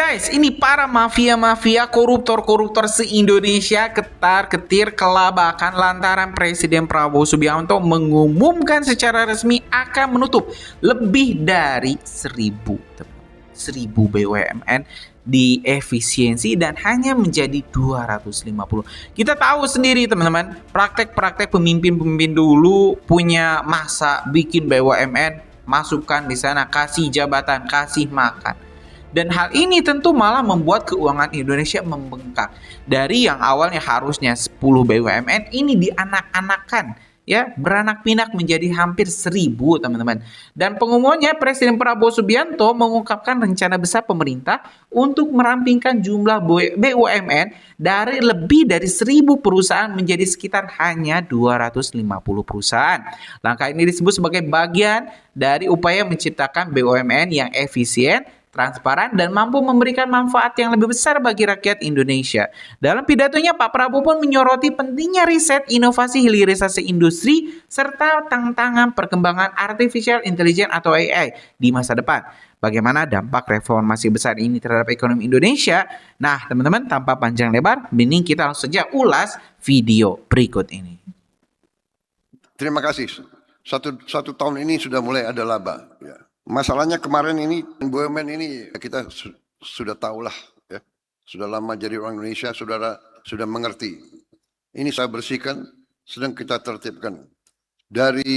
Guys, ini para mafia-mafia koruptor-koruptor se-Indonesia ketar-ketir kelabakan lantaran Presiden Prabowo Subianto mengumumkan secara resmi akan menutup lebih dari 1000 BUMN di efisiensi dan hanya menjadi 250. Kita tahu sendiri teman-teman, praktek-praktek pemimpin-pemimpin dulu punya masa bikin BUMN, masukkan di sana, kasih jabatan, kasih makan. Dan hal ini tentu malah membuat keuangan Indonesia membengkak. Dari yang awalnya harusnya 10 BUMN, ini dianak-anakan, ya, beranak pinak menjadi hampir 1000 teman-teman. Dan pengumumannya Presiden Prabowo Subianto mengungkapkan rencana besar pemerintah untuk merampingkan jumlah BUMN dari lebih dari 1000 perusahaan menjadi sekitar hanya 250 perusahaan. Langkah ini disebut sebagai bagian dari upaya menciptakan BUMN yang efisien, transparan, dan mampu memberikan manfaat yang lebih besar bagi rakyat Indonesia. Dalam pidatonya, Pak Prabowo pun menyoroti pentingnya riset, inovasi, hilirisasi industri, serta tantangan perkembangan artificial intelligence atau AI di masa depan. Bagaimana dampak reformasi besar ini terhadap ekonomi Indonesia? Nah, teman-teman, tanpa panjang lebar, mending kita langsung saja ulas video berikut ini. Terima kasih. Satu tahun ini sudah mulai ada laba. Ya. Masalahnya kemarin ini BUMN ini kita sudah tahulah, ya. Sudah lama jadi orang Indonesia, saudara sudah mengerti. Ini saya bersihkan, sedang kita tertibkan. Dari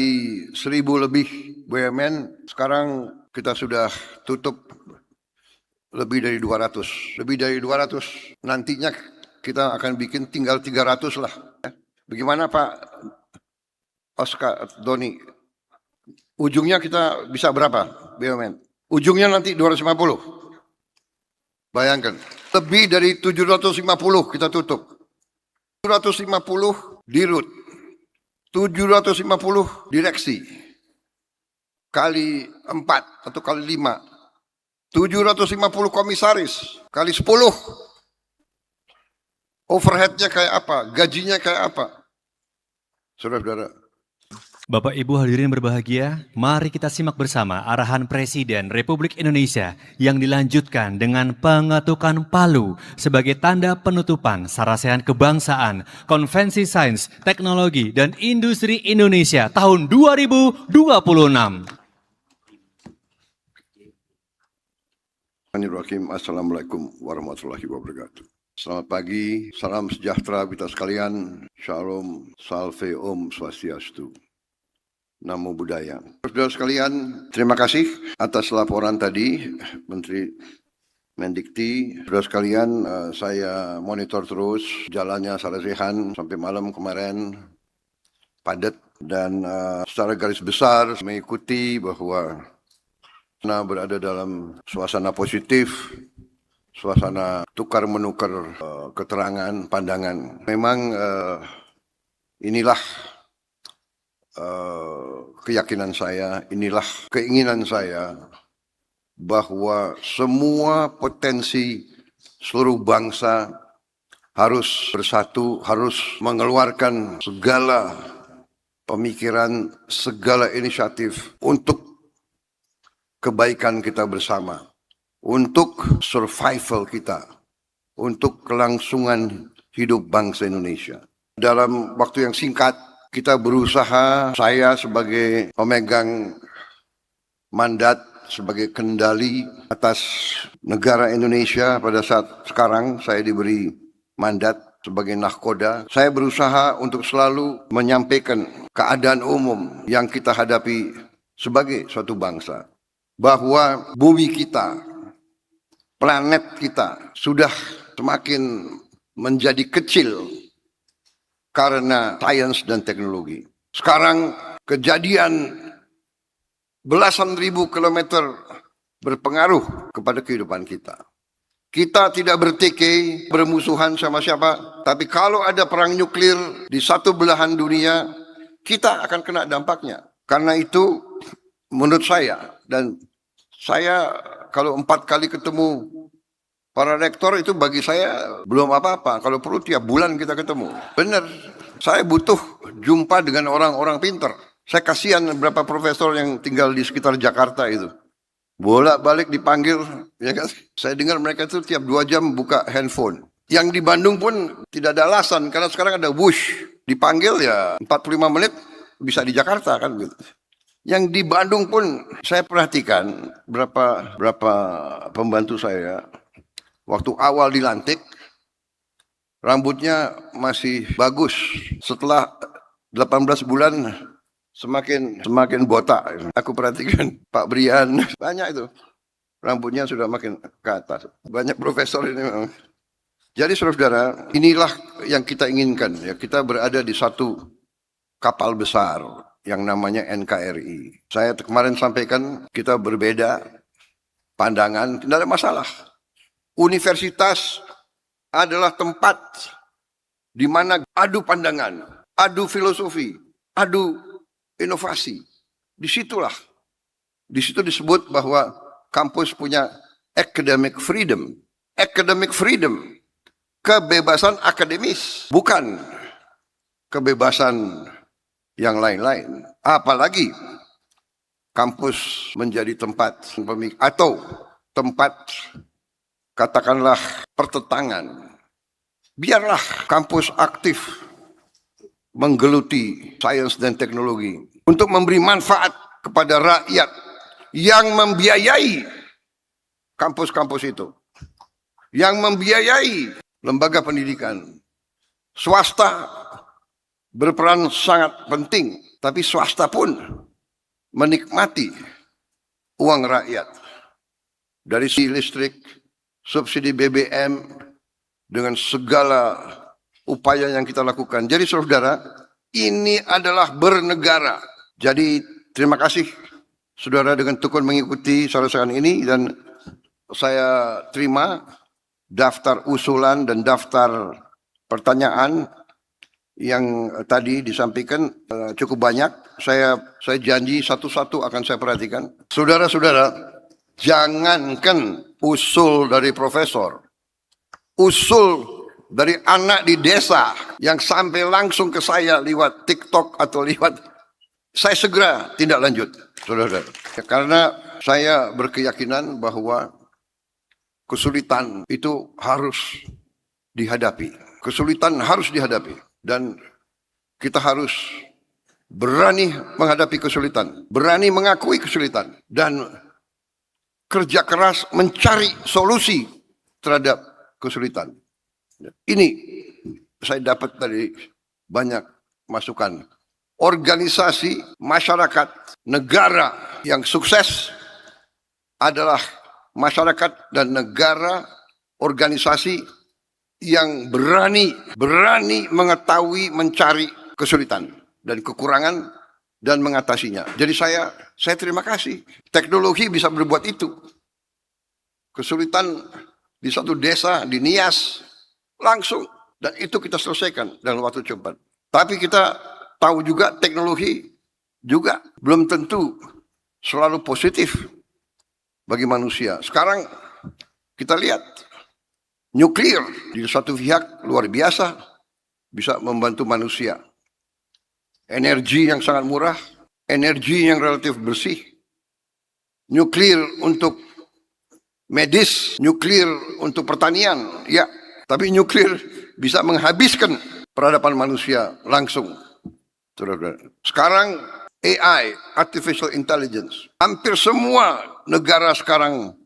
1000 lebih BUMN, sekarang kita sudah tutup lebih dari 200. Lebih dari 200, nantinya kita akan bikin tinggal 300 lah. Ya. Bagaimana Pak Oscar Doni? Ujungnya kita bisa berapa BUMN? Ujungnya nanti 250. Bayangkan, lebih dari 750 kita tutup. 750 dirut, 750 direksi, kali 4 atau kali 5, 750 komisaris, kali 10. Overheadnya kayak apa? Gajinya kayak apa? Saudara-saudara, Bapak Ibu hadirin berbahagia, mari kita simak bersama arahan Presiden Republik Indonesia yang dilanjutkan dengan pengetukan palu sebagai tanda penutupan Sarasehan Kebangsaan Konvensi Sains, Teknologi, dan Industri Indonesia tahun 2026. Assalamualaikum warahmatullahi wabarakatuh. Selamat pagi, salam sejahtera kita sekalian, Shalom, Salve, Om Swastiastu. Namo Buddhaya. Saudara sekalian, terima kasih atas laporan tadi Menteri Mendikti. Saudara sekalian, saya monitor terus jalannya Sarasehan sampai malam kemarin padat dan secara garis besar mengikuti bahwa berada dalam suasana positif, suasana tukar menukar keterangan, pandangan. Memang inilah keyakinan saya, inilah keinginan saya bahwa semua potensi seluruh bangsa harus bersatu, harus mengeluarkan segala pemikiran, segala inisiatif untuk kebaikan kita bersama, untuk survival kita, untuk kelangsungan hidup bangsa Indonesia. Dalam waktu yang singkat, kita berusaha, saya sebagai pemegang mandat, sebagai kendali atas negara Indonesia pada saat sekarang saya diberi mandat sebagai nahkoda. Saya berusaha untuk selalu menyampaikan keadaan umum yang kita hadapi sebagai suatu bangsa. Bahwa bumi kita, planet kita sudah semakin menjadi kecil karena sains dan teknologi. Sekarang kejadian belasan ribu kilometer berpengaruh kepada kehidupan kita. Kita tidak bertikai, bermusuhan sama siapa, tapi kalau ada perang nuklir di satu belahan dunia, kita akan kena dampaknya. Karena itu, menurut saya, dan saya kalau 4 kali ketemu para rektor itu bagi saya belum apa-apa. Kalau perlu tiap bulan kita ketemu. Benar, saya butuh jumpa dengan orang-orang pintar. Saya kasihan beberapa profesor yang tinggal di sekitar Jakarta itu. bolak-balik dipanggil, ya kan? Saya dengar mereka itu tiap 2 jam buka handphone. Yang di Bandung pun tidak ada alasan, karena sekarang ada Wush. Dipanggil ya 45 menit bisa di Jakarta kan gitu. Yang di Bandung pun saya perhatikan berapa pembantu saya waktu awal dilantik rambutnya masih bagus. Setelah 18 bulan semakin botak. Aku perhatikan Pak Brian banyak itu rambutnya sudah makin ke atas. Banyak profesor ini memang. Jadi saudara-saudara, inilah yang kita inginkan ya, kita berada di satu kapal besar yang namanya NKRI. Saya kemarin sampaikan kita berbeda pandangan, tidak ada masalah. Universitas adalah tempat di mana adu pandangan, adu filosofi, adu inovasi. Di situ disebut bahwa kampus punya academic freedom. Academic freedom, kebebasan akademis, bukan kebebasan yang lain-lain. Apalagi kampus menjadi tempat atau tempat katakanlah pertentangan. Biarlah kampus aktif menggeluti sains dan teknologi untuk memberi manfaat kepada rakyat yang membiayai kampus-kampus itu, yang membiayai lembaga pendidikan. Swasta berperan sangat penting, tapi swasta pun menikmati uang rakyat. Dari subsidi listrik, subsidi BBM, dengan segala upaya yang kita lakukan. Jadi saudara, ini adalah bernegara. Jadi terima kasih saudara dengan tekun mengikuti saran-saran ini, dan saya terima daftar usulan dan daftar pertanyaan yang tadi disampaikan cukup banyak. Saya janji satu-satu akan saya perhatikan. Saudara-saudara, jangankan usul dari profesor, usul dari anak di desa yang sampai langsung ke saya lewat TikTok atau lewat, saya segera tindak lanjut, saudara. Karena saya berkeyakinan bahwa kesulitan itu harus dihadapi. Kesulitan harus dihadapi. Dan kita harus berani menghadapi kesulitan. Berani mengakui kesulitan. Dan kerja keras mencari solusi terhadap kesulitan. Ini saya dapat dari banyak masukan. Organisasi masyarakat negara yang sukses adalah masyarakat dan negara, organisasi yang berani mengetahui, mencari kesulitan dan kekurangan dan mengatasinya. Jadi saya terima kasih. Teknologi bisa berbuat itu. Kesulitan di satu desa, di Nias, langsung. Dan itu kita selesaikan dalam waktu cepat. Tapi kita tahu juga teknologi juga belum tentu selalu positif bagi manusia. Sekarang kita lihat nuklir di satu pihak luar biasa bisa membantu manusia. Energi yang sangat murah, energi yang relatif bersih. Nuklir untuk medis, nuklir untuk pertanian, ya. Tapi nuklir bisa menghabiskan peradaban manusia langsung. Sekarang AI, Artificial Intelligence. Hampir semua negara sekarang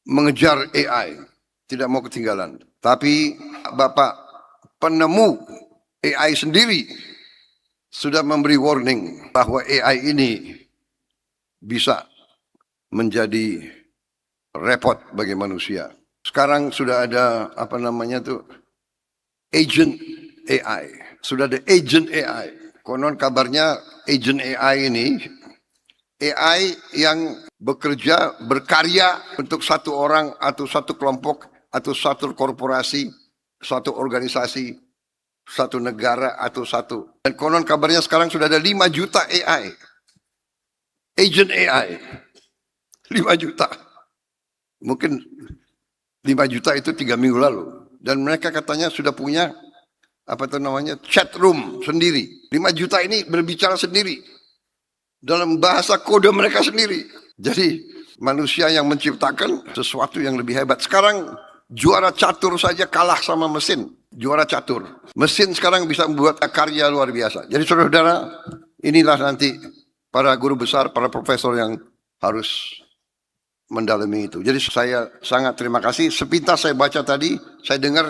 mengejar AI. Tidak mau ketinggalan. Tapi Bapak penemu AI sendiri sudah memberi warning bahwa AI ini bisa menjadi repot bagi manusia. Sekarang sudah ada agent AI. Sudah ada agent AI. Konon kabarnya agent AI ini AI yang berkarya untuk satu orang atau satu kelompok atau satu korporasi, satu organisasi, satu negara atau satu. Dan konon kabarnya sekarang sudah ada 5 juta AI. Agent AI. 5 juta. Mungkin 5 juta itu 3 minggu lalu. Dan mereka katanya sudah punya chat room sendiri. 5 juta ini berbicara sendiri dalam bahasa kode mereka sendiri. Jadi manusia yang menciptakan sesuatu yang lebih hebat. Sekarang juara catur saja kalah sama mesin. Juara catur. Mesin sekarang bisa membuat karya luar biasa. Jadi saudara-saudara, inilah nanti para guru besar, para profesor yang harus mendalami itu. Jadi saya sangat terima kasih. Sepintas saya baca tadi, saya dengar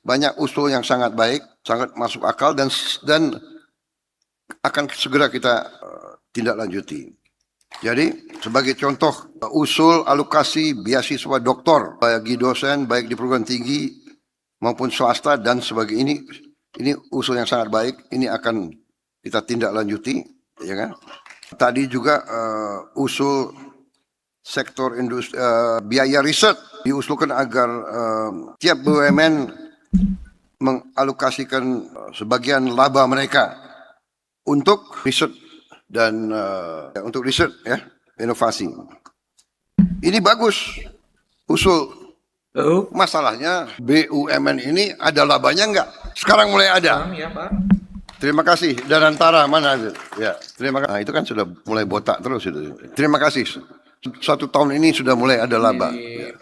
banyak usul yang sangat baik, sangat masuk akal dan akan segera kita tindak lanjuti. Jadi sebagai contoh usul alokasi beasiswa doktor bagi dosen baik di perguruan tinggi maupun swasta dan sebagainya, ini usul yang sangat baik. Ini akan kita tindak lanjuti, ya kan? Tadi juga usul sektor industri, biaya riset diusulkan agar tiap BUMN mengalokasikan sebagian laba mereka untuk riset dan untuk riset ya, inovasi. Ini bagus usul. Masalahnya BUMN ini ada labanya enggak? Sekarang mulai ada. Ya, Pak. Terima kasih. Danantara mana itu? Ya, terima kasih. Nah, itu kan sudah mulai botak terus itu. Terima kasih. 1 tahun ini sudah mulai ada laba. Ya.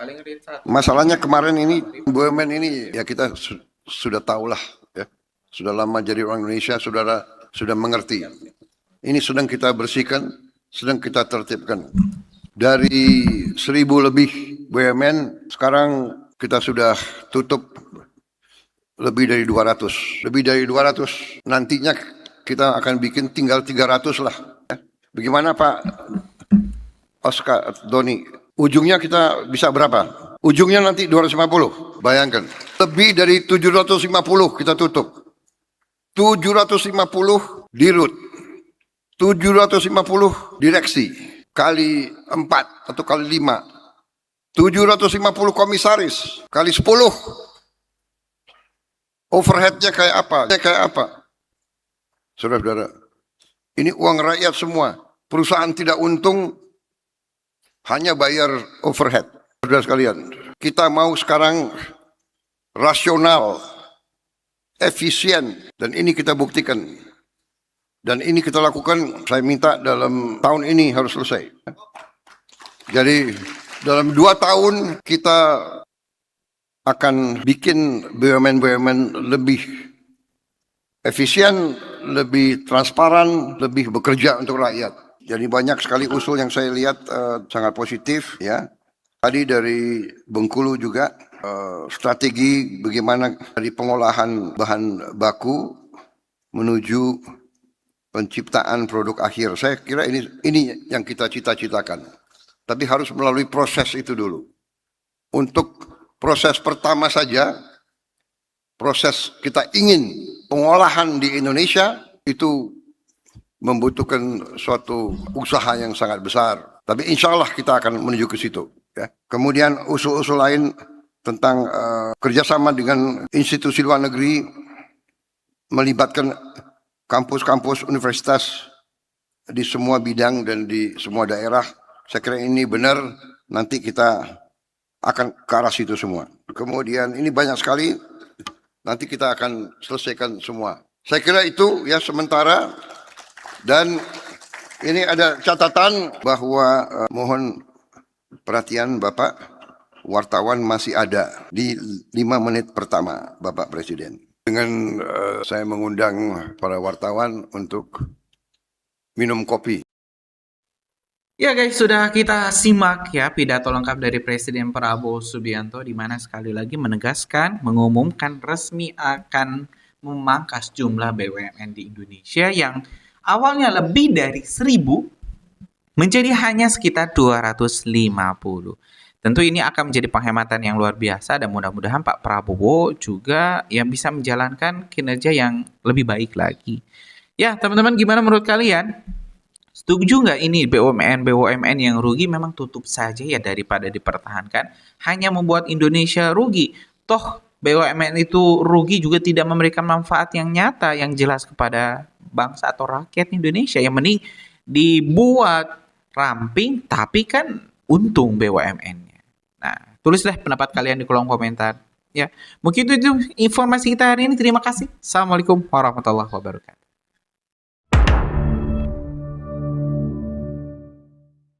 Masalahnya kemarin ini BUMN ini ya kita sudah tahulah ya. Sudah lama jadi orang Indonesia, saudara sudah mengerti. Ini sedang kita bersihkan, sedang kita tertibkan. Dari 1.000 lebih BUMN, sekarang kita sudah tutup lebih dari 200. Lebih dari 200. Nantinya kita akan bikin tinggal 300 lah. Bagaimana Pak Oscar Doni? Ujungnya kita bisa berapa? Ujungnya nanti 250. Bayangkan. Lebih dari 750 kita tutup. 750 dirut. 750 direksi kali 4 atau kali 5, 750 komisaris kali 10, overheadnya kayak apa? Saudara-saudara, ini uang rakyat semua. Perusahaan tidak untung, hanya bayar overhead. Saudara sekalian, kita mau sekarang rasional, efisien, dan ini kita buktikan. Dan ini kita lakukan, saya minta dalam tahun ini harus selesai. Jadi dalam 2 tahun kita akan bikin BUMN lebih efisien, lebih transparan, lebih bekerja untuk rakyat. Jadi banyak sekali usul yang saya lihat sangat positif ya. Tadi dari Bengkulu juga strategi bagaimana dari pengolahan bahan baku menuju penciptaan produk akhir. Saya kira ini yang kita cita-citakan. Tapi harus melalui proses itu dulu. Untuk proses pertama saja, proses kita ingin pengolahan di Indonesia itu membutuhkan suatu usaha yang sangat besar. Tapi insya Allah kita akan menuju ke situ. Ya. Kemudian usul-usul lain tentang kerjasama dengan institusi luar negeri, melibatkan kampus-kampus universitas di semua bidang dan di semua daerah. Saya kira ini benar, nanti kita akan ke arah situ semua. Kemudian ini banyak sekali, nanti kita akan selesaikan semua. Saya kira itu ya sementara. Dan ini ada catatan bahwa mohon perhatian Bapak, wartawan masih ada di 5 menit pertama Bapak Presiden. Dengan saya mengundang para wartawan untuk minum kopi. Ya guys, sudah kita simak ya pidato lengkap dari Presiden Prabowo Subianto di mana sekali lagi menegaskan, mengumumkan resmi akan memangkas jumlah BUMN di Indonesia yang awalnya lebih dari 1.000 menjadi hanya sekitar 250. Tentu ini akan menjadi penghematan yang luar biasa dan mudah-mudahan Pak Prabowo juga yang bisa menjalankan kinerja yang lebih baik lagi. Ya teman-teman, gimana menurut kalian? Setuju nggak ini BUMN yang rugi memang tutup saja ya daripada dipertahankan hanya membuat Indonesia rugi. Toh BUMN itu rugi juga tidak memberikan manfaat yang nyata yang jelas kepada bangsa atau rakyat Indonesia. Yang mending dibuat ramping tapi kan untung BUMN-nya. Nah, tulislah pendapat kalian di kolom komentar. Ya, mungkin itu informasi kita hari ini. Terima kasih. Assalamualaikum warahmatullahi wabarakatuh.